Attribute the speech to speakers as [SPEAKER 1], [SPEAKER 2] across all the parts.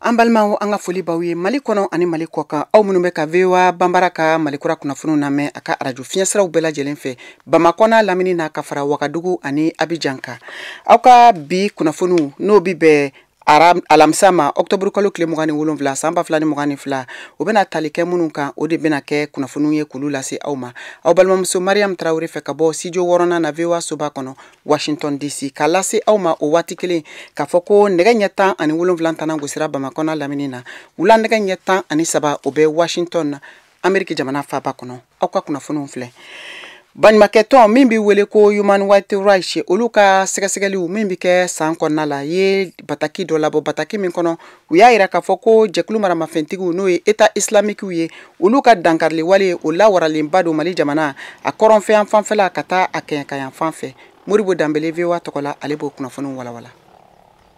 [SPEAKER 1] An balimaw an ka foli baw ye Mali kɔnɔ ani Mali kɔkan aw minnu bɛ ka VOA Banbara ka Malikura kunnafoniw lamɛn a ka radio fiɲɛsiraw bɛɛ lajɛlen fɛ Bamakɔ n'a lamini n'a ka fara Wagadugu ani Abidjan kan. Aw ka bi kunnafoniw n'o bi bɛn alamisa ma octobre kalo tile 27 san 2022 o bɛna tali kɛ minnu kan o de bɛna kɛ kunnafoniw ye kulu lase aw ma. Aw balimamuso Mariam Traoré fɛ ka bɔ studio 8nan na VOA Soba kɔnɔ Washington DC ka lase aw ma o waati kelen ka fɔ ko nɛgɛ ɲɛ 17 tana gosira Bamakɔ n'a lamini na wula nɛgɛ ɲɛ 13 o bɛ Washington na Ameriki jamana faaba kɔnɔ. Aw ka kunnafoniw filɛ. Banimakɛtɔn min bi wele ko Human Rights olu ka sɛgɛsɛgɛliw min bi kɛ san kɔnɔna la ye bataki dɔ labɔ bataki min kɔnɔ u y'a yira k'a fɔ ko jɛkulu maramafɛntigiw n'o ye État islamique ye olu ka dankarili wale o lawaralenba don Mali jamana a kɔrɔnfɛyan fanfɛla ka taa a kɛɲɛkayan fanfɛ. Moribo Dambele VOA tɔgɔla ale b'o kunnafoniw walawala.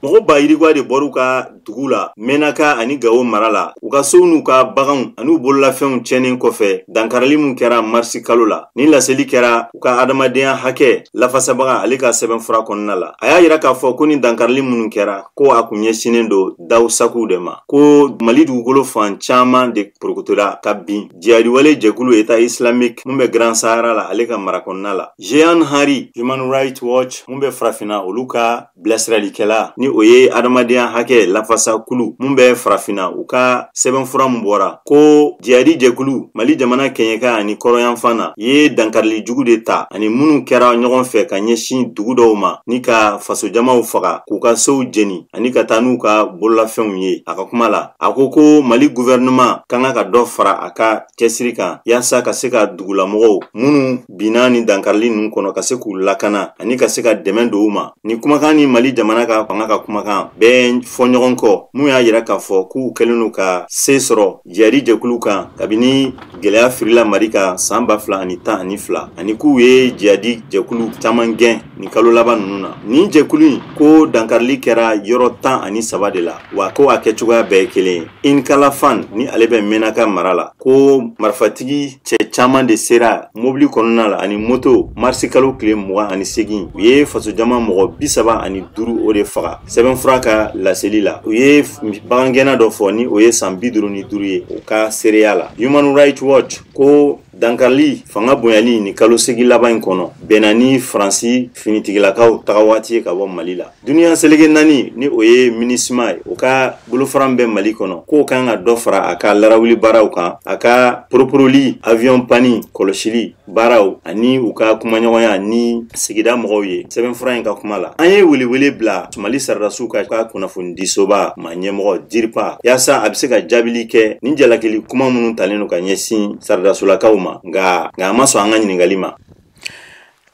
[SPEAKER 2] Mɔgɔ ba yirigwa de bɔr'u ka dugu la Menaka ani Gawo mara la u ka sow n'u ka baganw ani u bololafɛnw cɛnnin kɔfɛ dankarili mun kɛra marsi kalo la ni laseli kɛra u ka adamadenya hakɛ lafasabaga ale ka sɛbɛnfura kɔnɔna la a y'a yira k'a fɔ ko ni dankarili minnu kɛra ko a kun ɲɛsinnen don daw sakuw de ma ko Mali dugukolo fan caman de porokotola ka bin jihadiwale jɛkulu État islamique mun bɛ Grand Sahara la ale ka mara kɔnɔna la Jehan Hari Human Rights Watch mun bɛ farafina olu ka bilasiralikɛla ni o ye adamadenya hakɛ lafasa kulu mun bɛ farafina u ka sɛbɛnfura mun bɔra ko jihadi jɛkulu Mali jamana kɛɲɛka ani kɔrɔyanfan na ye dankarili jugu de ta ani minnu kɛra ɲɔgɔn fɛ ka ɲɛsin dugu dɔw ma ni ka fasojamaw faga k'u ka sow jeni ani ka taa n'u ka bololafɛnw ye a ka kuma la a ko Mali gouvernement kan ka dɔ fara a ka cɛsiri kan yaasa ka se ka dugulamɔgɔw minnu binna ni dankarili ninnu kɔnɔ ka se k'u lakana ani ka se ka dɛmɛ don u ma ni kumakan ni Mali jamana ka fanga ka kumakan bɛɛ fɔ ɲɔgɔn kɔ mun y'a yira k'a fɔ k'u kɛlen n'u ka se sɔrɔ jihadi jɛkulu kan kabini gɛlɛya firila Mali kan san 2012 ani k'u ye jihadi jɛkulu caman gɛn ni kalo laban ninnu na ni jɛkulu in ko dankarili kɛra yɔrɔ 13 de la wa ko a kɛcogoya bɛɛ kelen Inkala Fan ni ale bɛ Menaka mara la ko marifatigi cɛ caman de sera mobili kɔnɔna la ani moto marsi kalo tile 28 u ye fasojama mɔgɔ 35 o de faga sɛbɛnfura ka laseli la u ye bagangɛnna dɔ fɔ ni o ye san 55 ye o ka seereya la Human Rights Watch ko dankarili fanga bonyali ni kalo segi laban in kɔnɔ bɛnna ni Faransi finitigilakaw taga waati ye ka bɔ Mali la duniya selege naani ni o ye MINUSMA ye o ka bolofaran bɛ Mali kɔnɔ k'o kan ka dɔ fara a ka larawuli baaraw kan a ka poroporoli avion pani kɔlɔsili baaraw ani u ka kumaɲɔgɔnya ni sigida mɔgɔw ye sɛbɛnfura in ka kuma la an ye welewele bila Mali saradasiw ka kunnafoni disoba ma ɲɛmɔgɔ Diripa yaasa a bɛ se ka jaabili kɛ ni jalakili kuma minnu talen don ka ɲɛsin saradasolakaw ma nka a ma sɔn an ka ɲininkali ma.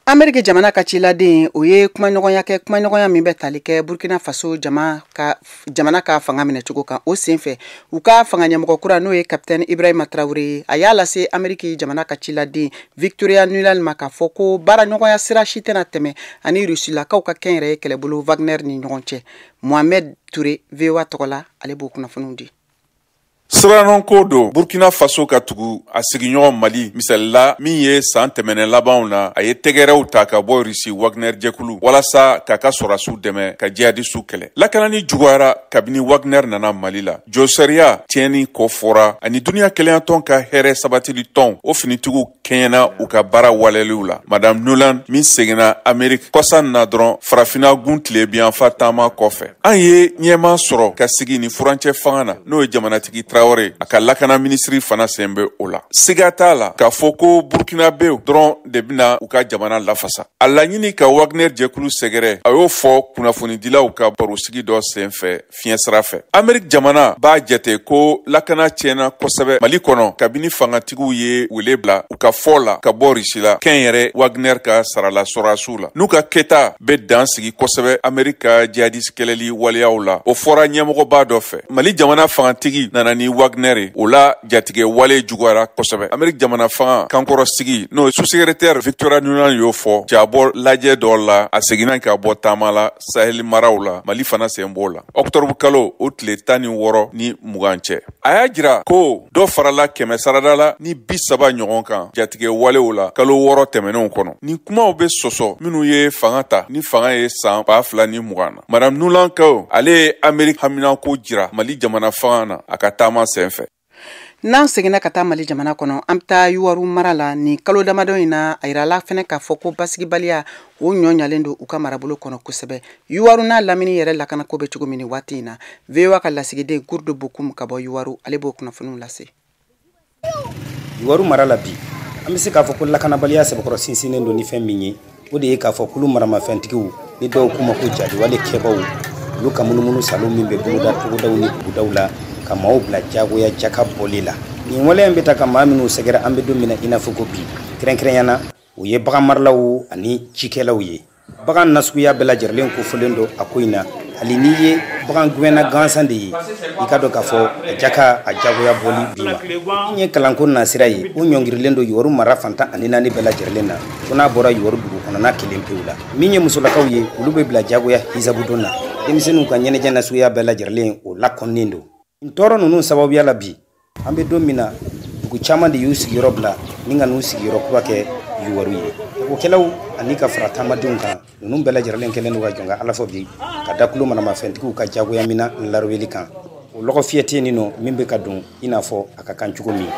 [SPEAKER 1] Ameriki jamana ka ciladen o ye kumaɲɔgɔnya min bɛ tali kɛ Burkina Faso jamana ka fanga minɛ cogo kan o senfɛ u ka fanga ɲɛmɔgɔ kura n'o ye Capitaine Ibrahima Traoré a y'a lase Ameriki jamana ka ciladen Victoria Nuland ma k'a fɔ ko baara ɲɔgɔnya sira si tɛna tɛmɛ ani Rusilakaw ka kɛnyɛrɛye kɛlɛbolo Wagner ni ɲɔgɔn cɛ. Mohamed Touré VOA tɔgɔla ale b'o kunnafoniw di.
[SPEAKER 3] Siranon ko do Burkina Faso ka tugu a sigiɲɔgɔn Mali misalila min ye san tɛmɛnɛ labanw na a ye tɛgɛrɛw ta ka bɔ Rusi Wagner jɛkulu walasa k'a ka sɔrasiw dɛmɛ ka jihadistu kɛlɛ lakanani juguyara kabini Wagner nana Mali la josɛriya tiɲɛni kɔ fɔra ani duniya kɛlɛyatɔn ka hɛrɛ sabatili tɔn o finitigiw kɛɲɛna u ka baara waleliw la Madame Nuland min seginna Ameriki kɔsa na dɔrɔn farafina gun tilebiyanfa taama kɔfɛ an ye ɲɛma sɔrɔ ka sigi ni furancɛ fanga na n'o ye jamanatigi Traoré a ka lakana minisiri fana sen bɛ o la siga t'a la k'a fɔ ko Burkinabew dɔrɔn de bɛna u ka jamana lafasa a laɲini ka Wagner jɛkulu sɛgɛrɛ a y'o fɔ kunnafonidilaw ka barosigi dɔ senfɛ fiɲɛ sira fɛ Ameriki jamana b'a jate ko lakana tiɲɛna kosɛbɛ Mali kɔnɔ kabini fangatigiw ye wele bila u ka fɔ la ka bɔ Rusi la kɛnyɛrɛ Wagner ka sarala sɔrasiw la n'u ka kɛta bɛ dan sigi kosɛbɛ Ameriki ka jihadisi kɛlɛli waleyaw la o fɔra ɲɛmɔgɔba dɔ fɛ Mali jamana fangatigi nana ni Wagner o la jatigɛ wale juguyara kosɛbɛ Ameriki jamana fanga kankɔrɔ sigi n'o ye sous-secrétaire secrétaire Victoria Nuland y'o fɔ jabɔ lajɛ dɔ la a seginna ka bɔ taama la Sahel maraw la Mali fana sen b'o la octobre kalo o tile 16 ni 20 cɛ a y'a jira ko dɔ farala 100 sarada la ni 30 ɲɔgɔn kan jatigɛ walew la kalo 6 tɛmɛnenw kɔnɔ nin kumaw be sɔsɔ minnu ye fanga ta ni fanga ye san 2020 na Madame Nuland ko ale ye Ameriki haminako jira Mali jamana fanga na a ka taama senfɛ.
[SPEAKER 1] N'an seginna ka taa Mali jamana kɔnɔ an bɛ taa Yuwaru mara la ni kalo damadɔ in na a yirala fɛnɛ k'a fɔ ko basigibaliya o ɲɔɲalen don u ka marabolo kɔnɔ kosɛbɛ. Yuwaru n'a lamini yɛrɛ lakanako bɛ cogo min ni waati in na VOA ka lasigiden Gurdo Bokum ka bɔ Yuwaru ale b'o kunnafoniw lase.
[SPEAKER 4] Yuwaru mara la bi an bɛ se k'a fɔ ko lakanabaliya sɛbɛkɔrɔ sinsinnen don ni fɛn min ye o de ye k'a fɔ kulu maramafɛntigiw ni dɔw kuma ko jadiwale kɛbaw olu ka munumunu salon min bɛ boloda togodaw ni bugudaw la ka maaw bila jagoya jaka bɔli la nin wale in bɛ ta ka maa minnu sɛgɛrɛ an bɛ don min na i n'a fɔ ko bi kɛrɛnkɛrɛnyana o ye bagan maralaw ani cikɛlaw ye bagan nasuguya bɛɛ lajɛlen kofɔlen don a ko in na hali n'i ye bagan gɛnna gansan de ye i ka dɔn k'a fɔ a jaka a jagoya bɔli bi ma n ye kalanko nasira ye o ɲɔngirilen don Yuwaru mara fantan ani 4 bɛɛ lajɛlen na ko n'a bɔra Yuwaru dugu kɔnɔna kelen pewu la min ye musolakaw ye olu bɛ bila jagoya hisabu don na denmisɛnninw ka ɲɛnajɛ nasuguya bɛɛ lajɛlen o lakɔnnen don n tɔɔrɔ ninnu sababuya la bi an bɛ don min na dugu caman de y'u sigiyɔrɔ bila ni ka n'u sigiyɔrɔ kura kɛ Yuwaru ye jagokɛlaw ani ka fara taamadenw kan ninnu bɛɛ lajɛlen kɛlen don ka jɔn ka ala fɔ bi ka da kulo maramafɛntigiw ka jagoya mina laruyeli kan o lɔgɔ fiyɛ tɛ nin nɔ min bɛ ka don i n'a fɔ a ka kan cogo min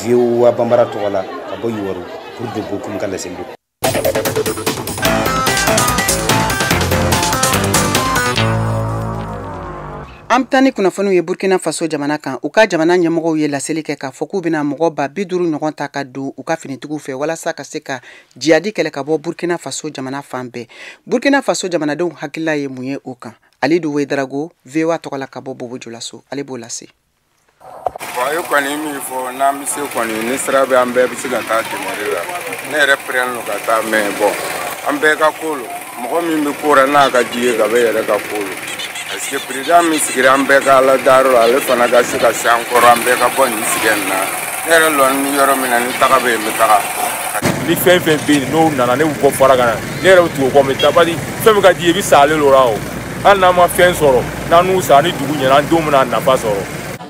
[SPEAKER 4] VOA Banbara tɔgɔ la ka bɔ Yuwaru Gurdo Bokum ka laseli don.
[SPEAKER 1] An bɛ taa ni kunnafoniw ye Burkina Faso jamana kan u ka jamana ɲɛmɔgɔw ye laseli kɛ k'a fɔ k'u bɛna mɔgɔ 50 ɲɔgɔn ta ka don u ka finitigiw fɛ walasa ka se ka jihadi kɛlɛ ka bɔ Burkina Faso jamana fan bɛɛ. Burkina Faso jamanadenw hakilila ye mun ye o kan Alidu Wedarago VOA tɔgɔ la ka bɔ Bobo Julaso ale b'o lase.
[SPEAKER 5] Bon, kɔni min fɔ n'an bɛ se kɔni ni sira bɛ an bɛɛ bɛ se ka taa demande la ne yɛrɛ pɛrɛn don ka taa mais bon an bɛɛ ka ko lo mɔgɔ min bɛ ko la n'a ka di ye ka bɛ yɛrɛ ka ko lo parce que président min sigira an bɛɛ ka ala dayɔrɔ ale fana ka se ka se an kɔrɔ an bɛɛ ka bɔ nin sigɛn na ne yɛrɛ lɔn ni yɔrɔ min na ni taga bɛ yen n bɛ taga
[SPEAKER 6] ni fɛn fɛn bɛ yen n'o nana ne bɛ bɔ fara ka na ne yɛrɛ bɛ tugu kɔ n bɛ taa bari fɛn min ka di ye i bɛ sa ale lora o hali n'an ma fɛn sɔrɔ n'an n'u sa ni dugu ɲɛna an denw bɛna nafa sɔrɔ.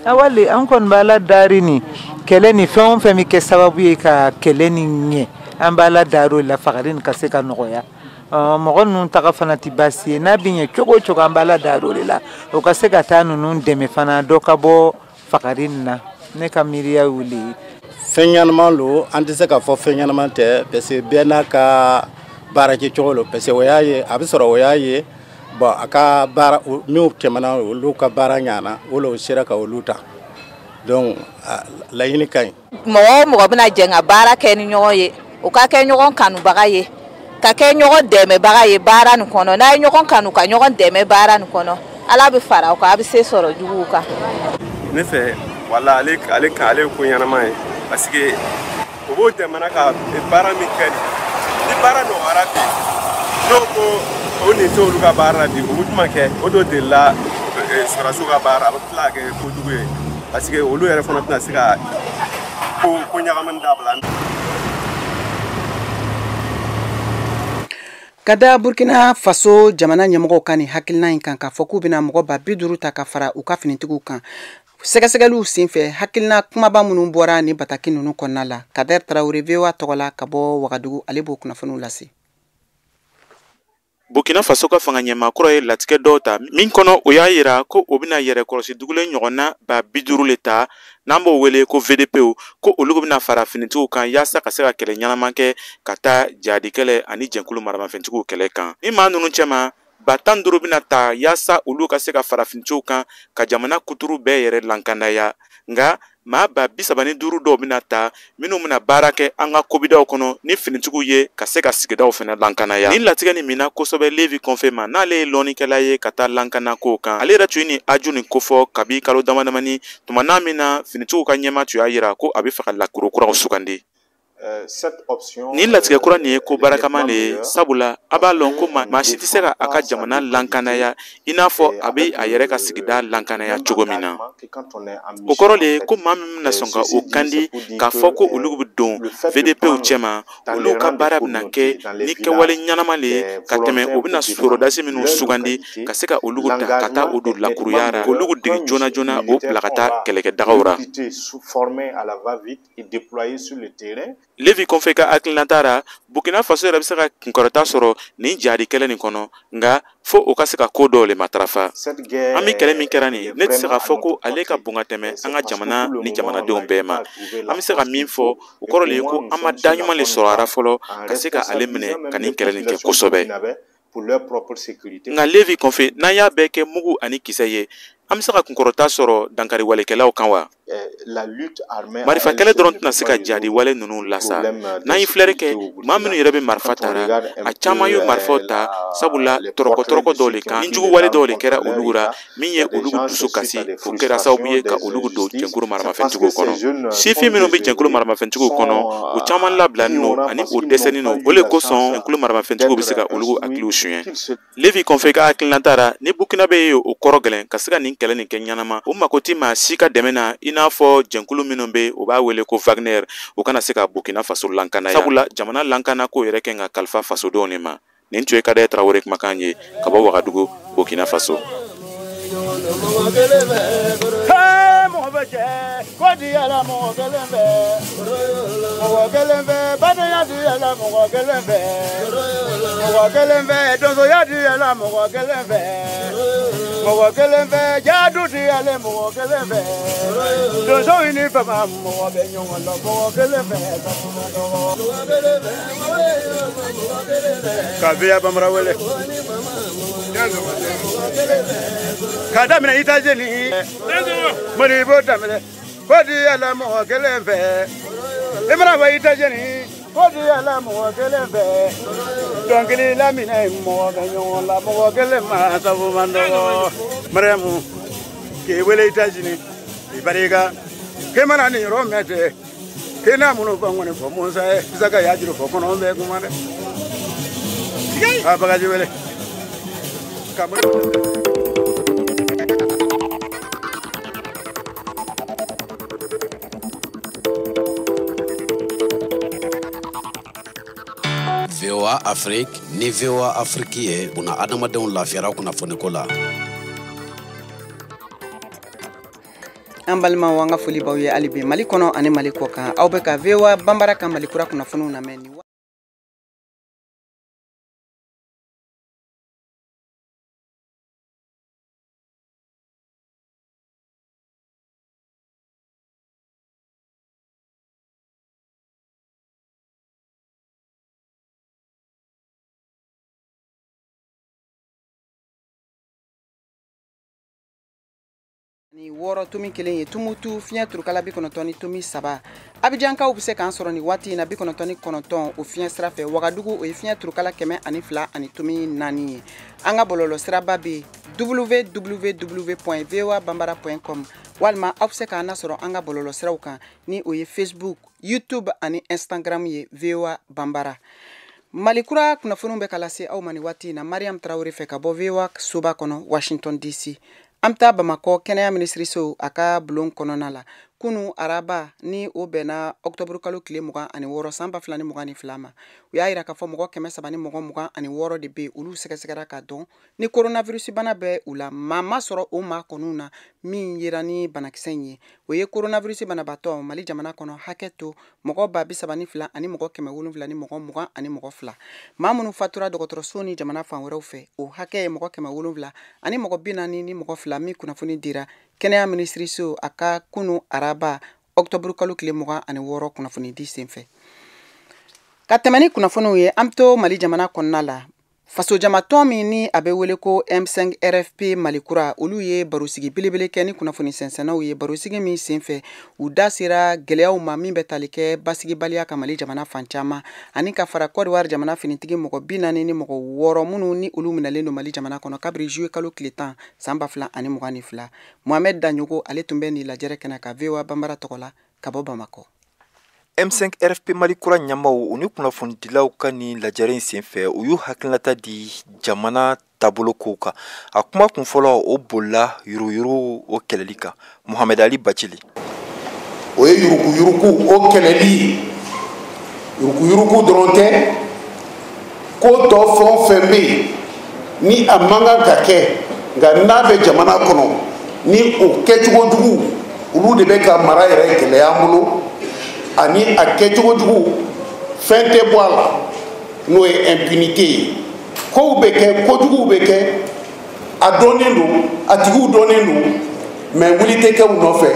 [SPEAKER 7] Awali an kɔni b'a la dari ni kɛlɛ ni fɛn o fɛn bɛ kɛ sababu ye ka kɛlɛ ni ɲɛ an b'a la dari o la fagali ni ka se ka nɔgɔya mɔgɔ ninnu taga fana tɛ baasi ye n'a bɛ ɲɛ cogo o cogo an b'a la dari o de la o ka se ka taa ninnu dɛmɛ fana dɔ ka bɔ fagali nin na ne ka miiriya wuli.
[SPEAKER 8] Fɛn ɲɛnama lo an tɛ se ka fɔ fɛn ɲɛnama tɛ parce que bɛɛ n'a ka baara kɛcogo lo parce que o y'a ye a bɛ sɔrɔ o y'a ye bon a ka baara minnu tɛmɛna olu ka baara ɲana o sera ka olu ta donc laɲini ka ɲi.
[SPEAKER 9] Mɔgɔ o mɔgɔ bɛna jɛ ka baara kɛ ni ɲɔgɔn ye o ka kɛ ɲɔgɔn kanubaga ye ka kɛ ɲɔgɔn dɛmɛbaga ye baara nin kɔnɔ n'a ye ɲɔgɔn kanu ka ɲɔgɔn dɛmɛ baara nin kɔnɔ ala bɛ fara o kan a bɛ se sɔrɔ juguw kan.
[SPEAKER 5] Ne fɛ wala ale ye ko ɲɛnama ye parce que o b'o jamana ka baara min kɛ ni baara nɔgɔyara bi n'o ko o nin tɛ olu ka baara la bi o bɛ jumɛn kɛ o dɔ delila sɔrɔsiw ka baara a bɛ tila ka kɛ kojugu ye parce que olu yɛrɛ fana tɛna se ka ko ɲagamani dabila.
[SPEAKER 1] Ka da Burkina Faso jamana ɲɛmɔgɔw ka nin hakilina in kan k'a fɔ k'u bɛna mɔgɔ 50 ta ka fara u ka finitigiw kan sɛgɛsɛgɛliw senfɛ hakilina kumaba minnu bɔra ni bataki ninnu kɔnɔna la Kader Traoré VOA tɔgɔ la ka bɔ Wagadugu ale b'o kunnafoniw lase.
[SPEAKER 10] Burkina Faso ka fanga ɲɛmaakɔrɔ ye latigɛ dɔw ta min kɔnɔ o y'a yira ko o bɛna yɛrɛ kɔlɔsi dugulen ɲɔgɔnna 50 le ta n'an b'o wele ko VDP ko olu bɛna fara finitigiw kan yaasa ka se ka kɛlɛ ɲɛnama kɛ ka taa jihadi kɛlɛ ani jɛnkulu maramafɛntigiw kɛlɛ kan ni maa ninnu cɛma 15 bɛna ta yaasa olu ka se ka fara finitigiw kan ka jamana kuturu bɛɛ yɛrɛ lankandaya nka maa 35 dɔw bɛna ta minnu bɛna baara kɛ an ka kobidaw kɔnɔ ni finitigiw ye ka se ka sigidaw fana lankanaya ni latigɛ nin mina kosɛbɛ Levi Confema n'ale ye lɔnnikɛla ye ka taa lankana ko kan ale yɛrɛ tun ye nin aju nin kofɔ kabi kalo damadamani tuma n'a min na finitigiw ka ɲɛma tun y'a yira ko a bɛ fɛ ka lakuru kuraw sugandi. Ni latigɛ kura nin ye ko barakaman de ye sabula a b'a lɔn ko maa si tɛ se ka a ka jamana lankanaya i n'a fɔ a bɛ a yɛrɛ ka sigida lankanaya cogo min na. O kɔrɔ de ye ko maa min bɛna sɔn ka o kandi k'a fɔ ko olu bɛ don VDPw cɛma olu ka baara bɛna kɛ ni kɛwale ɲɛnama le ye ka tɛmɛ u bɛna sorodasi minnu sugandi ka se ka olu ta ka taa o don lakuruyara olu dege joona joona o bila ka taa kɛlɛkɛdagaw ra. Levi Kɔnfe ka hakilinata ra Burkina Faso yɛrɛ bɛ se ka kunkɔrɔta sɔrɔ nin jadi kɛlɛ nin kɔnɔ nka fo o ka se ka ko dɔw le matarafa. An bɛ kɛlɛ min kɛra nin ne tɛ se ka fɔ ko ale ka bon ka tɛmɛ an ka jamana ni jamanadenw bɛɛ ma. An bɛ se ka min fɔ o kɔrɔ le ye ko an ma da ɲuman le sɔrɔ a ra fɔlɔ ka se ka ale minɛ ka nin kɛlɛ nin kɛ kosɛbɛ. Nka Levi Kɔnfe n'an y'a bɛɛ kɛ mugu ani kisɛ ye an bɛ se ka kunkɔrɔta sɔrɔ dankari walekɛlaw kan wa? Marifa kɛlɛ dɔrɔn tɛna se ka jadi wale ninnu lasa. N'an ye filɛri kɛ maa minnu yɛrɛ bɛ marifa tara a caman ye marifaw ta sabula tɔrɔkɔ dɔw le kan ni jugu wale dɔw le kɛra olu ra min ye olu dusu kasi o kɛra sababu ye ka olu don jɛnkulu maramafɛntigiw kɔnɔ. Sifin minnu bɛ jɛnkulu maramafɛntigiw kɔnɔ o caman labilalen no ani o dɛsɛlen no o le kosɔn jɛnkulu maramafɛntigiw bɛ se ka olu hakiliw suɲɛ. Levi Kɔnfe ka hakilinata ra ni Burkina bɛ ye o kɔrɔ gɛlɛn ka se ka nin kɛlɛ nin kɛ ɲɛnama o mako ti maa si ka dɛmɛ na i n'a fɔ jɛnkulu minnu bɛ u b'a wele ko Wagner o kana se ka Burkina Faso lankanaya sabula jamana lankana ko yɛrɛ kɛ ka kalifa fasodenw de ma. Nin tun ye Kadaye Tarawele kumakan ye ka bɔ Wagadugu Burkina Faso.
[SPEAKER 11] Kada mina itajeni mari bota mele kodi ala mo kelembe imra wa itajeni kodi ala mo kelembe dongili la mina mo ganyo la mo kelema sabu mando maremu ke wele itajeni ibariga ke mana ni romete ke na muno bangone fo monsa zaka yajiru fo kono be kumane abagaji wele
[SPEAKER 12] VOA Afrique ni VOA Afrique ye buna adamadenw lafiyara kunnafoniko la.
[SPEAKER 1] An balimaw an ka foli b'aw ye hali bi Mali kɔnɔ ani Mali kɔ kan aw bɛ ka VOA Banbara ka Malikura kunnafoniw lamɛn. Ni wɔɔrɔ tumi kelen ye tumutu fiɲɛ turukala 93 tumi 3 Abijankaw bɛ se k'an sɔrɔ ni waati in na 99 o fiɲɛ sira fɛ Wagadugu o ye fiɲɛ turukala 102 ani tumi 4 ye an ka bɔlɔlɔ siraba bɛ www.voabanbara.com walima aw bɛ se k'an nasɔrɔ an ka bɔlɔlɔ siraw kan ni o ye Facebook, YouTube ani Instagram ye VOA Banbara. Malikura kunnafoniw bɛ ka lase aw ma ni waati in na Mariam Tarawele fɛ ka bɔ VOA soba kɔnɔ Washington DC. An bɛ taa Bamakɔ kɛnɛya minisiriso a ka bulon kɔnɔna la kunu araba ni o bɛnna octobre kalo tile 26 san 2022 ma u y'a yira k'a fɔ mɔgɔ 326 de bɛ olu sɛgɛsɛgɛra ka dɔn ni coronavirus bana bɛ u la maa ma sɔrɔ o maa kɔnɔw na min yera ni banakisɛ in ye o ye coronavirus banabatɔ Mali jamana kɔnɔ hakɛ to mɔgɔ 32 ani mɔgɔ 700 ni mɔgɔ 20 ani mɔgɔ 2 maa minnu fatura dɔgɔtɔrɔso ni jamana fan wɛrɛw fɛ o hakɛ ye mɔgɔ 700 ani mɔgɔ 40 ni mɔgɔ 2 min kunnafoni dira kɛnɛya minisiriso a ka kunu araba octobre kalo tile 26 kunnafoni di senfɛ ka tɛmɛ ni kunnafoniw ye an bɛ to Mali jamana kɔnɔna la faso jamatɔn min ni a bɛ wele ko M5 RFP Malikura olu ye barosigi belebele kɛ ni kunnafoni sɛnsɛnnaw ye barosigi min senfɛ u da sera gɛlɛyaw ma min bɛ tali kɛ basigibaliya ka Mali jamana fan caman ani ka fara Côte d'Ivoire jamana finitigi mɔgɔ 40 ni mɔgɔ 6 minnu ni olu minɛlen don Mali jamana kɔnɔ kabiri juillet kalo tile 10 san 2022 Mohamed Danyogo ale tun bɛ nin lajɛrɛ kɛnɛ ka VOA Banbara tɔgɔ la ka bɔ Bamakɔ.
[SPEAKER 13] M5 RFP Mali kura ɲamaw u ni kunnafonidilaw ka ni lajɛren sen fɛ u y'u hakilinata di jamana taabolo kow kan. A kuma kun fɔlɔ o bolila yuruyuru o kɛlɛli kan. Mohamed Ali Bacili.
[SPEAKER 14] O ye yurukuyuruku o kɛlɛli yurukuyuruku dɔrɔn tɛ ko tɔ fɛn o fɛn bɛ yen ni a man kan ka kɛ nka n'a bɛ jamana kɔnɔ ni o kɛcogo jugu olu de bɛ ka mara yɛrɛ gɛlɛya an bolo ani a kɛcogo jugu fɛn tɛ bɔ a la n'o ye impunité ye. Kow bɛ kɛ kojuguw bɛ kɛ a dɔnnen don a tigiw dɔnnen don mais wuli tɛ kɛ u nɔfɛ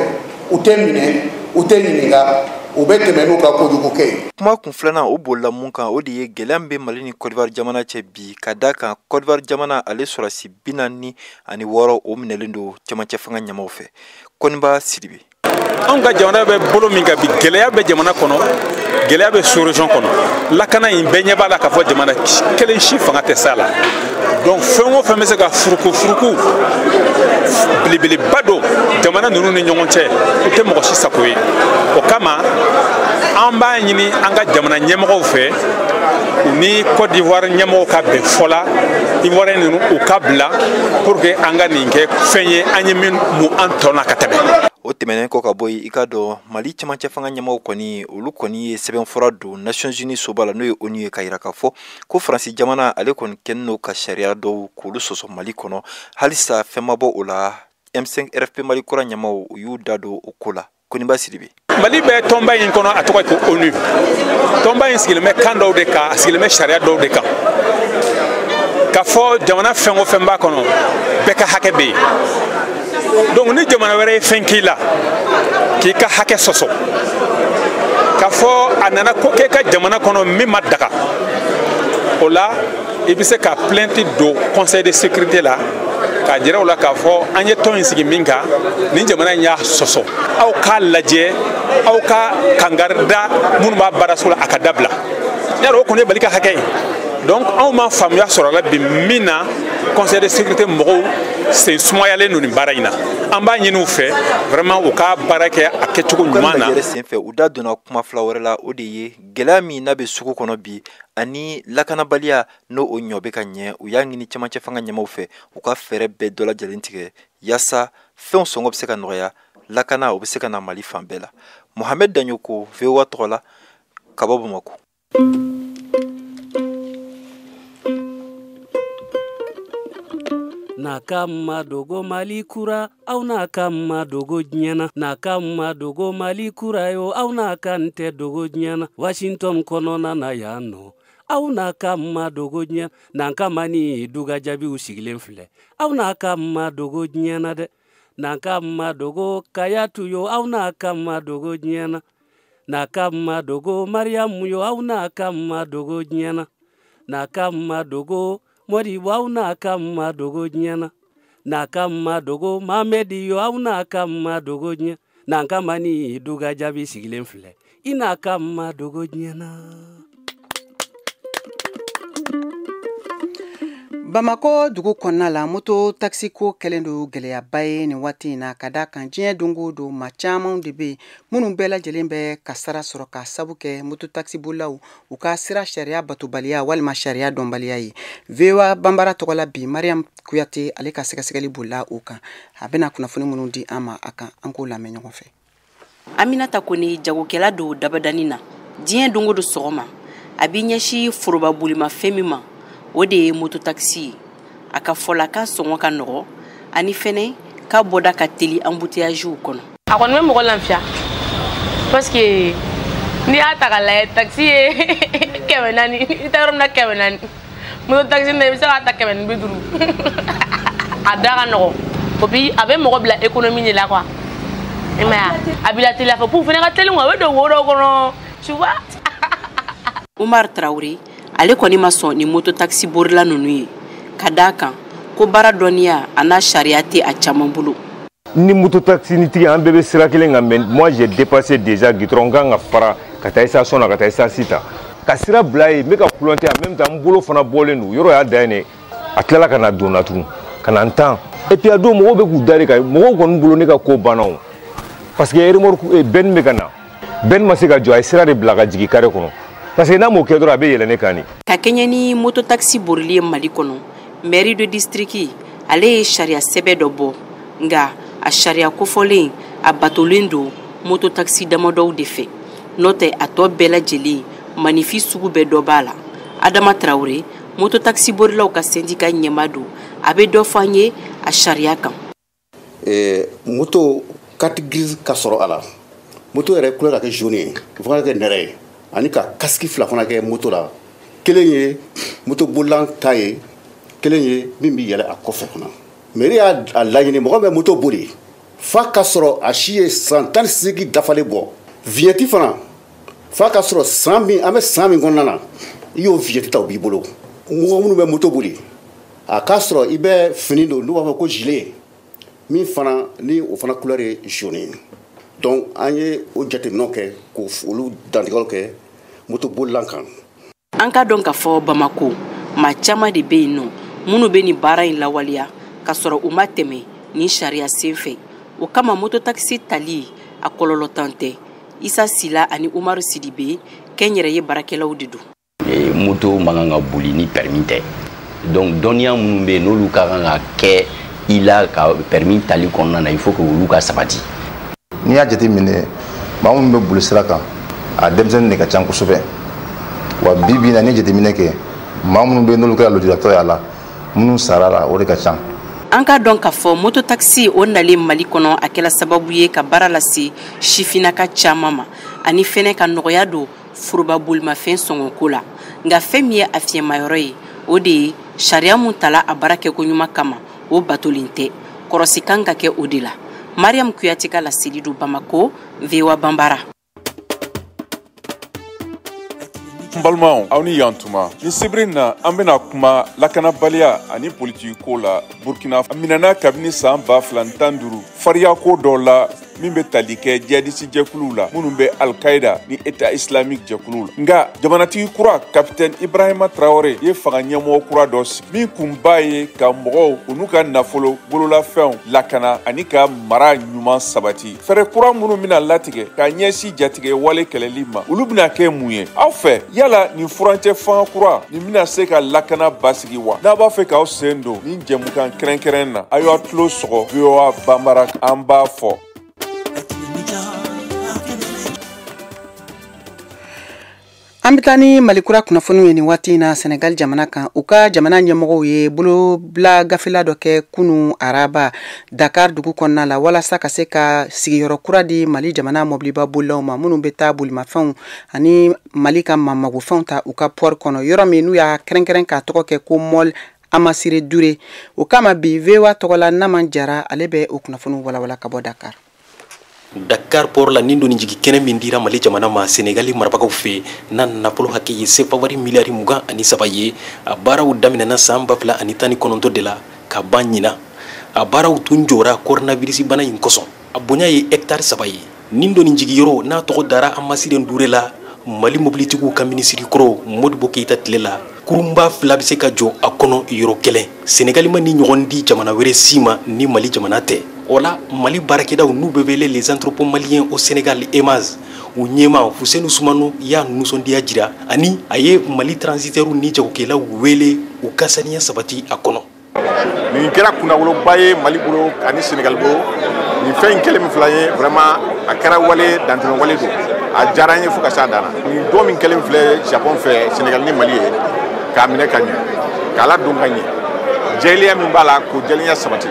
[SPEAKER 14] u tɛ minɛ u tɛ ɲininka u bɛ tɛmɛ n'u ka kojugu kɛ.
[SPEAKER 13] Kuma kun filanan o bolila mun kan o de ye gɛlɛya min bɛ Mali ni Côte d'Ivoire jamana cɛ bi ka da kan Côte d'Ivoire jamana ale sɔrɔsi 46 o minɛlen don cɛmancɛ fanga ɲɛmaaw fɛ. Koniba Sidibe.
[SPEAKER 6] Anw ka jamana bɛ bolo min kan bi gɛlɛya bɛ jamana kɔnɔ gɛlɛya bɛ sous-région kɔnɔ lakana in bɛɛ ɲɛ b'a la k'a fɔ jamana kelen si fanga tɛ s'a la donc fɛn o fɛn bɛ se ka furuku belebeleba don jamana ninnu ni ɲɔgɔn cɛ o tɛ mɔgɔ si sago ye o kama an b'a ɲini an ka jamana ɲɛmɔgɔw fɛ u ni Côte d'Ivoire ɲɛmɔgɔw ka bɛn fɔ la Ivoirien ninnu u ka bila pour que an ka nin kɛ fɛn ye an ye min mun an tɔ na ka tɛmɛ.
[SPEAKER 13] O tɛmɛnen kɔ ka bɔ yen i ka dɔn Mali cɛmancɛ fanga ɲɛmaaw kɔni olu kɔni ye sɛbɛnfura don Nations Unies soba la n'o ye ONU ye ka yira k'a fɔ ko Faransi jamana ale kɔni kɛlen n'o ka sariya dɔw k'olu sɔsɔ Mali kɔnɔ halisa fɛn ma bɔ o la M5 RFP Mali kura ɲɛmaaw u y'u da don o ko la. Koniba Sidibe.
[SPEAKER 6] Mali bɛ tɔnba in kɔnɔ a tɔgɔ ye ko ONU tɔnba in sigilen bɛ kan dɔw de kan a sigilen bɛ sariya dɔw de kan k'a fɔ jamana fɛn o fɛn b'a kɔnɔ bɛɛ ka hakɛ bɛ yen. Donc ni jamana wɛrɛ ye fɛn k'i la k'i ka hakɛ sɔsɔ k'a fɔ a nana ko k'e ka jamana kɔnɔ min ma daga o la i bɛ se ka plainte don conseil de sécurité la k'a jira o la k'a fɔ an ye tɔn in sigi min kan ni jamana in y'a sɔsɔ aw k'a lajɛ aw ka kangari da minnu b'a baaraso la a ka dabila yarɔ o kɔni ye Mali ka hakɛ ye donc anw ma faamuya sɔrɔ la bi min na conseil de sécurité mɔgɔw sen sumayalen don nin baara in na an b'a ɲini u fɛ vraiment u ka baara kɛ a kɛcogo ɲuman na.
[SPEAKER 13] Sen fɛ u da donna kuma fila wɛrɛ la o de ye gɛlɛya min n'a bɛ sugu kɔnɔ bi ani lakanabaliya n'o o ɲɔ bɛ ka ɲɛ u y'a ɲini cɛmancɛ fanga ɲɛmaaw fɛ u ka fɛɛrɛ bɛɛ dɔ lajɛlen tigɛ yaasa fɛnw sɔngɔ bɛ se ka nɔgɔya lakana o bɛ se ka na Mali fan bɛɛ la. Mohamed Danyoko VOA tɔgɔ la ka bɔ Bamako.
[SPEAKER 15] Nakama dogo Mali kura au nakama dogo nyana nakama dogo Mali kura yo au nakante dogo nyana Washington konona na yano au nakama dogo nyana nankamani duga jabi usigilen filɛ au nakama dogo nyana de nakama dogo kayatu yo au nakama dogo nyana nakama dogo Mariamu yo au nakama dogo nyana nakama dogo Mori wau na kama dogo nyana na kama dogo Mamedi yo au na kama dogo nyana na kama ni duga jabi sigilen filɛ ina kama dogo nyana.
[SPEAKER 1] Bamako dugu kɔnɔna la moto taxi ko kɛlen don gɛlɛyaba ye nin waati in na ka da kan diɲɛ dongo don ma caman de bɛ minnu bɛɛ lajɛlen bɛ ka sara sɔrɔ ka sabu kɛ moto taxi bolilaw u ka sira sariya batobaliya walima sariya dɔnbaliya ye. VOA Bambara tɔgɔ la bi Mariam Kuyate ale ka sɛgɛsɛgɛli bolila o kan a bɛna kunnafoni minnu di an ma a kan an k'o lamɛn ɲɔgɔn fɛ.
[SPEAKER 16] Aminata Kone jagokɛla don dabadani na diɲɛ dongo don sɔgɔma a b'i ɲɛsin foroba bolimafɛn min ma o de ye moto taxi a ka fɔla ka sɔngɔ ka nɔgɔ ani fɛnɛ ka bɔda ka teli embouteillage kɔnɔ.
[SPEAKER 17] A kɔni bɛ mɔgɔ lafiya parce que n'i y'a ta ka lajɛ taxi ye 400 i taa yɔrɔ min na 400 moto taxi na i bɛ se k'a ta 150 a da ka nɔgɔ et puis a bɛ mɔgɔ bila économie de la quoi i m'a ye a b'i la teliya fɛ pour fɛnɛ ka teli quoi a bɛ don wo dɔ kɔnɔ tu vois.
[SPEAKER 16] Umar Traoré ale kɔni ma sɔn ni moto taxi borila ninnu ye ka da kan ko baara dɔnniya a n'a sariya tɛ a caman bolo.
[SPEAKER 18] Ni moto taxi ni tigi an bɛɛ bɛ sira kelen kan mais moi j'ai dépassé déjà gitron kan ka fara ka taa station na ka taa essence ta ka sira bila ye n bɛ ka kulɔnte en même temps n bolo fana bɔlen don yɔrɔ y'a dayɛlɛ a tilala ka na don na tugun ka na n tan et puis a don mɔgɔw bɛ k'u da de kan mɔgɔw kɔni bolo ne ka ko banna o parce que remorque benni bɛ ka na ben ma se ka jɔ a ye sira de bila ka jigi kare kɔnɔ parce que n'a m'o kɛ dɔrɔn a bɛ yɛlɛ ne kan de.
[SPEAKER 16] Ka kɛɲɛ ni mototaxi borili ye Mali kɔnɔ, mairie de district ale ye sariya sɛbɛ dɔ bɔ, nka a sariya kofɔlen a batolen don mototaxi damadɔw de fɛ. N'o tɛ a tɔ bɛɛ lajɛlen manifi sugu bɛɛ dɔ b'a la. Adama Traoré, mototaxi borilaw ka syndicat ɲɛma don, a bɛ dɔ fɔ an ye a sariya kan.
[SPEAKER 14] Moto carte grise ka sɔrɔ a la, moto yɛrɛ couleur ka kɛ jaune ye, o fana ka kɛ nɛrɛ ye, ani ka casque fila fana kɛ moto la. Kelen ye moto bolilan ta ye, kelen ye min bɛ yɛlɛ a kɔfɛ fana. Mairie y'a laɲini mɔgɔ bɛ moto boli f'a ka sɔrɔ a si ye san 18 dafalen bɔ. Vignette fana f'a ka sɔrɔ san min an bɛ san min kɔnɔna na i y'o vignette ta o b'i bolo. Mɔgɔ minnu bɛ moto boli a k'a sɔrɔ i bɛ fini don n'u b'a fɔ ko gilet min fana ni o fana couleur ye jaune ye. Donc an ye o jateminɛw kɛ k'o olu dantigɛw kɛ moto bolilan kan.
[SPEAKER 16] An ka dɔn k'a fɔ Bamako maa caman de bɛ yen nɔ minnu bɛ nin baara in lawaleya ka sɔrɔ u ma tɛmɛ ni sariya sen fɛ. O kama mototaxi tali a kɔlɔlɔ tan tɛ. Isa Sila ani Umaru Sidibe kɛnyɛrɛ ye baarakɛlaw de don.
[SPEAKER 19] Moto man kan ka boli ni permis tɛ. Donc dɔnniya minnu bɛ yen n'olu ka kan ka kɛ i la ka permis tali kɔnɔna na il faut que olu ka sabati.
[SPEAKER 20] N'i y'a jateminɛ maa minnu bɛ boli sira kan a denmisɛnnin de ka ca kosɛbɛ wa bi bi in na ni jateminɛ kɛ maa minnu bɛ yen n'olu kɛra lujuratɔ ye a la minnu sara la o de ka ca.
[SPEAKER 16] An ka dɔn k'a fɔ mototaxi o nalen Mali kɔnɔ a kɛla sababu ye ka baara lase sifinaka caman ma ani fɛnɛ ka nɔgɔya don foroba bolimafɛn sɔngɔko la. Nka fɛn min ye a fiɲɛmayɔrɔ ye o de ye sariya mun tala a baara kɛko ɲuman kama o batolen tɛ. Kɔrɔsi kan ka kɛ o de la. Mariam Kuyate ka laseli do Bamako, VOA Bambara.
[SPEAKER 3] N balimaw aw ni yantuma ni sibiri na an bena kuma lakanabaliya ani politiki ko la Burkina a minɛna kabini san 2015 fariya ko dɔ la min bɛ tali kɛ jihadisi jɛkuluw la minnu bɛ Al-Qaida ni État islamique jɛkuluw la. Nga jamanatigi kura Capitaine Ibrahima Traoré ye fanga ɲɛmɔgɔ kura dɔ sigi min kun b'a ye ka mɔgɔw u n'u ka nafolo bololafɛnw lakana ani ka mara ɲuman sabati. Fɛɛrɛ kura minnu bɛna latigɛ ka ɲɛsin jatigɛ wale kɛlɛli ma olu bɛna kɛ mun ye? Aw fɛ yala nin furancɛ fanga kura nin bɛna se ka lakana basigi wa? N'a b'a fɛ k'aw sen don nin jɛmukan kɛrɛnkɛrɛn na a y'aw tulo sɔgɔ VOA Bambara an b'a fɔ.
[SPEAKER 1] An bɛ taa ni Malikura kunnafoniw ye nin waati in na Senegal jamana kan. U ka jamana ɲɛmɔgɔw ye bolobila gafela dɔ kɛ kunu araba Dakar dugu kɔnɔna la walasa ka se ka sigiyɔrɔ kura di Mali jamana mɔbiliba bolilaw ma minnu bɛ taa bolimafɛnw ani Mali ka mamagofɛnw ta u ka port kɔnɔ yɔrɔ min n'u y'a kɛrɛnkɛrɛn k'a tɔgɔ kɛ ko Mall Amasire Dure. O kama bi VOA tɔgɔla Naman Jara ale bɛ o kunnafoniw walawala ka bɔ Dakar.
[SPEAKER 21] Dakar port la nindo ni jigi kɛnɛ min dira Mali jamana ma Senegali marabagaw fɛ na nafolo hakɛ ye sefawari miliyari 23 ye a baaraw daminɛna san 2019 de la ka ban ɲina a baaraw tun jɔra coronavirus bana in kosɔn a bonya ye hectare 3 ye nindo ni jigi yɔrɔ n'a tɔgɔ dara Amasire Dure la Mali mobilitigiw ka minisiri kɔrɔ Modibo Keita tile la kurunba 2 bɛ se ka jɔ a kɔnɔ yɔrɔ kelen Senegali ma ni ɲɔgɔn di jamana wɛrɛ si ma ni Mali jamana tɛ. Ola Mali baarakɛdaw n'u bɛ wele les entrepôts maliens au Sénégal EMAS u ɲɛma Fuseni Sumano y'a nisɔndiya jira ani a ye Mali transitaires ni jagokɛlaw wele u ka saniya sabati a kɔnɔ.
[SPEAKER 22] Nin kɛra kunnawoloba ye Mali bolo ani Senegal bolo nin fɛn in kɛlen min filɛ ye vraiment a kɛra wale dantɛmɛ wale don a diyara an ye fo ka s'a dan na nin don min kɛlen filɛ Japon fɛ Senegal ni Mali ye k'a minɛ ka ɲɛ k'a ladon ka ɲɛ jɛlenya min b'a la k'o jɛlenya sabati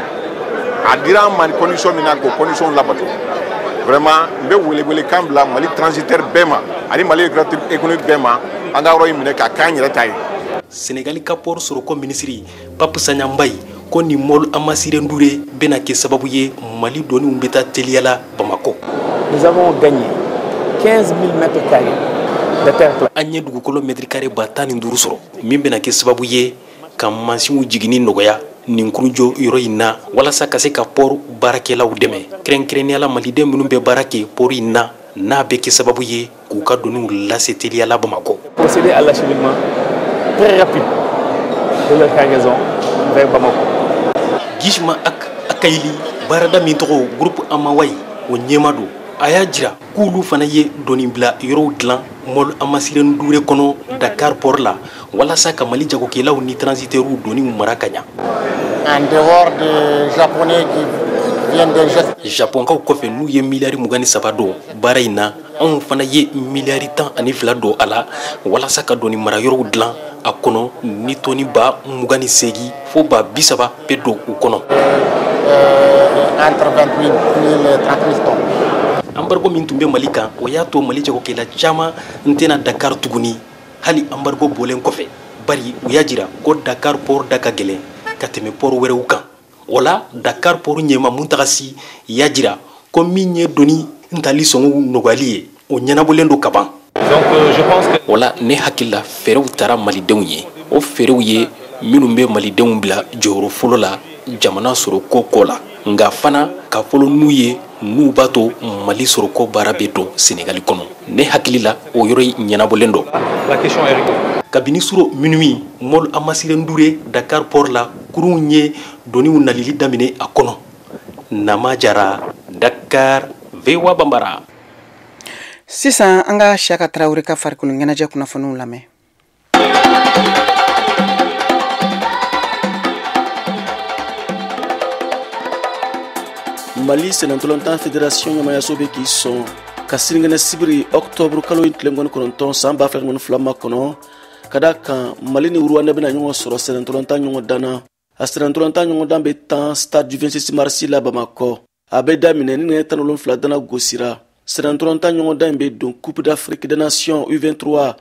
[SPEAKER 22] a dira ma condition min na k'o condition labato vraiment n bɛ wele kan bila Mali transitaire bɛɛ ma ani Mali économique bɛɛ ma an ka yɔrɔ in minɛ k'a k'an yɛrɛ ta ye.
[SPEAKER 21] Senegali ka port soroko ministre Pape Sagna Mbaye ko ni Mall Amasire Dure bɛna kɛ sababu ye Mali doniw bɛ taa teliya la Bamako.
[SPEAKER 23] Nous avons gagné 15 000 mètres carrés de terre plate.
[SPEAKER 21] An ye dugukolo mètre carré 15 sɔrɔ min bɛna kɛ sababu ye ka mansinw jigini nɔgɔya nin kurujɔ yɔrɔ in na walasa ka se ka port baarakɛlaw dɛmɛ kɛrɛnkɛrɛnnenya la maliden minnu bɛ baara kɛ port in na n'a bɛ kɛ sababu ye k'u ka doniw lase teliya la Bamako.
[SPEAKER 23] Procéder à l'acheminement très rapide de leur cargaison vers Bamako.
[SPEAKER 21] Gishma Akayili baarada min tɔgɔ groupe Amawai o ɲɛma don a y'a jira k'olu fana ye dɔnni bila yɔrɔw dilan mɔl amasiren dure kɔnɔ Dakar port la walasa ka Mali jagokɛlaw ni transitaires dɔnni mara ka ɲa.
[SPEAKER 8] En dehors des Japonais qui viennent de
[SPEAKER 21] Japonkaw kɔfɛ n'u ye miliyari 23 don baara in na anw fana ye miliyari 12 don a la walasa ka dɔnni mara yɔrɔw dilan a kɔnɔ ni tɔni ba 28 fo ba 30 bɛ don u kɔnɔ.
[SPEAKER 8] Entre 28 000 et 30 000 tonnes.
[SPEAKER 21] Embargo min tun bɛ Mali kan o y'a to Mali jagokɛla caman n tɛna Dakar tuguni hali embargo bɔlen kɔfɛ bari u y'a jira ko Dakar port da ka gɛlɛn ka tɛmɛ port wɛrɛw kan. O la Dakar port ɲɛma mun taga si y'a jira ko min ye doni ntali sɔngɔw nɔgɔyali ye o ɲɛnabɔlen don ka ban.
[SPEAKER 23] Donc je pense que
[SPEAKER 21] o la ne hakili la fɛɛrɛw taara malidenw ye o fɛɛrɛw ye minnu bɛ malidenw bila jɔyɔrɔ fɔlɔ la jamana sɔrɔ ko la nga fana ka fɔlɔ n'u ye n'u b'a to Mali sɔrɔ ko baara bɛ don Sénégal kɔnɔ ne hakili la o yɔrɔ ɲɛnabɔlen don.
[SPEAKER 23] la question est réglée.
[SPEAKER 21] Kabini suro minuit mol amasiren dure Dakar port la kurun ye doniw nalili daminɛ a kɔnɔ. Nama Jara, Dakar, VOA Bambara.
[SPEAKER 1] Sisan an ka Siyaka Tarawele ka farikolo ɲɛnajɛ kunnafoniw lamɛn.
[SPEAKER 2] Mali Sénatolontan Fédération ɲamayaso bɛ k'i sɔn ka sirigɛnɛ sibiri octobre kalo in tile 19 san 2022 kɔnɔ ka da kan Mali ni Rwanda bɛna ɲɔgɔn sɔrɔ Sénatolontan ɲɔgɔn dan na. A Sénatolontan ɲɔgɔn dan bɛ tan stade du 26 mars la Bamakɔ. A bɛ daminɛ ni nɛgɛ 17 dana gosira. Sénatolontan ɲɔgɔn dan bɛ don Coupe d'Afrique des Nations U23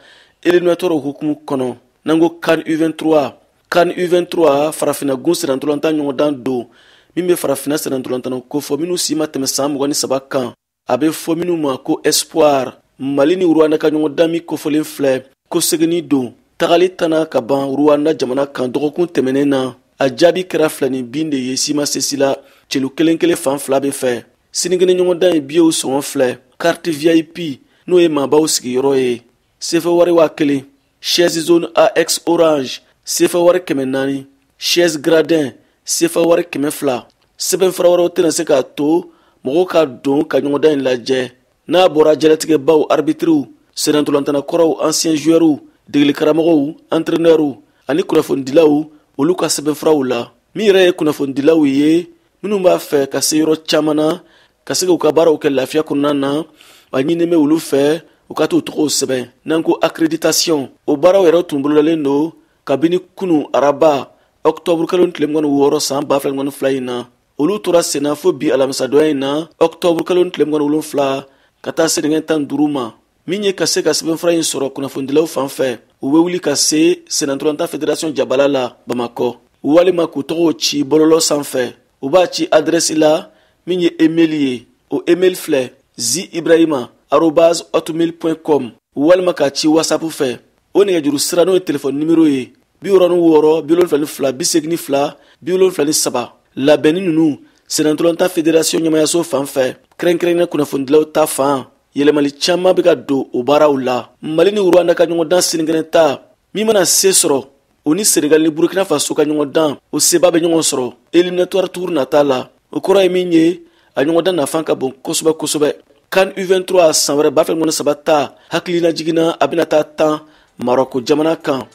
[SPEAKER 2] éliminatoire hukumu kɔnɔ. Nango CAN U23 CAN U23 farafina gun Sénatolontan ɲɔgɔn dan don min bɛ farafina Sénatolontan ko fɔ minnu si ma tɛmɛ san 23 kan. A bɛ fɔ minnu ma ko espoir. Mali ni Rwanda ka ɲɔgɔn dan min kofɔlen filɛ ko seginni don tagali tana ka ban Rwanda jamana kan dɔgɔkun tɛmɛnen na. A jaabi kɛra filani bin de ye sima sesila celu kelen fan fila bɛ fɛ. Sinigɛnɛ ɲɔgɔn dan ye biyew sɔngɔ filɛ carte VIP n'o ye maabaw sigiyɔrɔ ye. Sefe wari 1000 chaise zone AX orange sefe wari 400 chaise gradin sefe wari 200. Sɛbɛn fara wɛrɛw tɛna se k'a to mɔgɔw ka don ka ɲɔgɔn dan in lajɛ. N'a bɔra jalatigɛ baw arbitriw Sénatolantana kɔrɔw ancien joueurs degeli karamɔgɔw entraîneurs ani kunnafonidilaw olu ka sɛbɛnfuraw la. Min yɛrɛ ye kunnafonidilaw ye minnu b'a fɛ ka se yɔrɔ caman na ka se k'u ka baaraw kɛ lafiya kɔnɔna na a ɲininen bɛ olu fɛ u ka t'u tɔgɔw sɛbɛn n'an ko accréditation. O baaraw yɛrɛ tun bololalen don kabini kunu araba octobre kalo tile 6 san 2022 in na. Olu tora senna fo bi alamisadɔya in na octobre kalo tile 7 ka taa se nɛgɛ 15 ma. Min ye ka se ka sɛbɛnfura in sɔrɔ kunnafonidilaw fan fɛ u bɛ wuli ka se Sénatolontan Fédération jabala la Bamakɔ walima k'u tɔgɔw ci bɔlɔlɔ sanfɛ. U b'a ci adresse la min ye email ye. O email filɛ ziibrahima@hotmail.com walima k'a ci whatsapp fɛ. O nɛgɛjuru sira n'o ye téléphone numéro ye 66 72 82 73. Labɛnni ninnu Sénatolontan Fédération ɲamayaso fan fɛ kɛrɛnkɛrɛnnen kunnafonidilaw ta fan yɛlɛmali caman bɛ ka don o baaraw la. Mali ni Rwanda ka ɲɔgɔn dan sinigɛnɛ ta min mana se sɔrɔ o ni Sénégal ni Burkina Faso ka ɲɔgɔn dan o seba bɛ ɲɔgɔn sɔrɔ éliminatoire tour nata la. O kɔrɔ ye min ye a ɲɔgɔn dan nafan ka bon kosɛbɛ kosɛbɛ. CAN U23 san wɛrɛ 2023 ta hakilina jiginna a bɛna taa 10 Maroko jamana kan.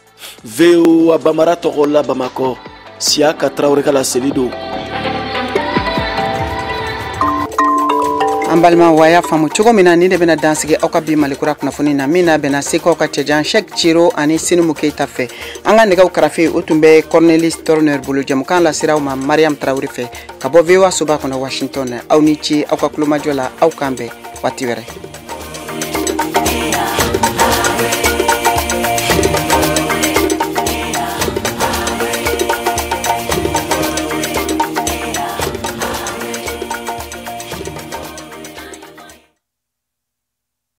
[SPEAKER 2] VOA Bambara tɔgɔ la Bamakɔ Siyaka Tarawele ka laseli don.
[SPEAKER 1] An balima wa y'a faamu cogo min na ni de bɛna dansigi aw ka bi Malikura kunnafoni na min na bɛna se k'aw ka cɛjan Cheikh Ciro ani Sinimu Keita fɛ. An ka nɛgɛw karafe o tun bɛ Cornelis Turner bolo jamukan lasira aw ma Mariam Tarawele fɛ ka bɔ VOA soba kɔnɔ Washington. Aw ni ci aw ka kulomajɔ la aw kan bɛn waati wɛrɛ.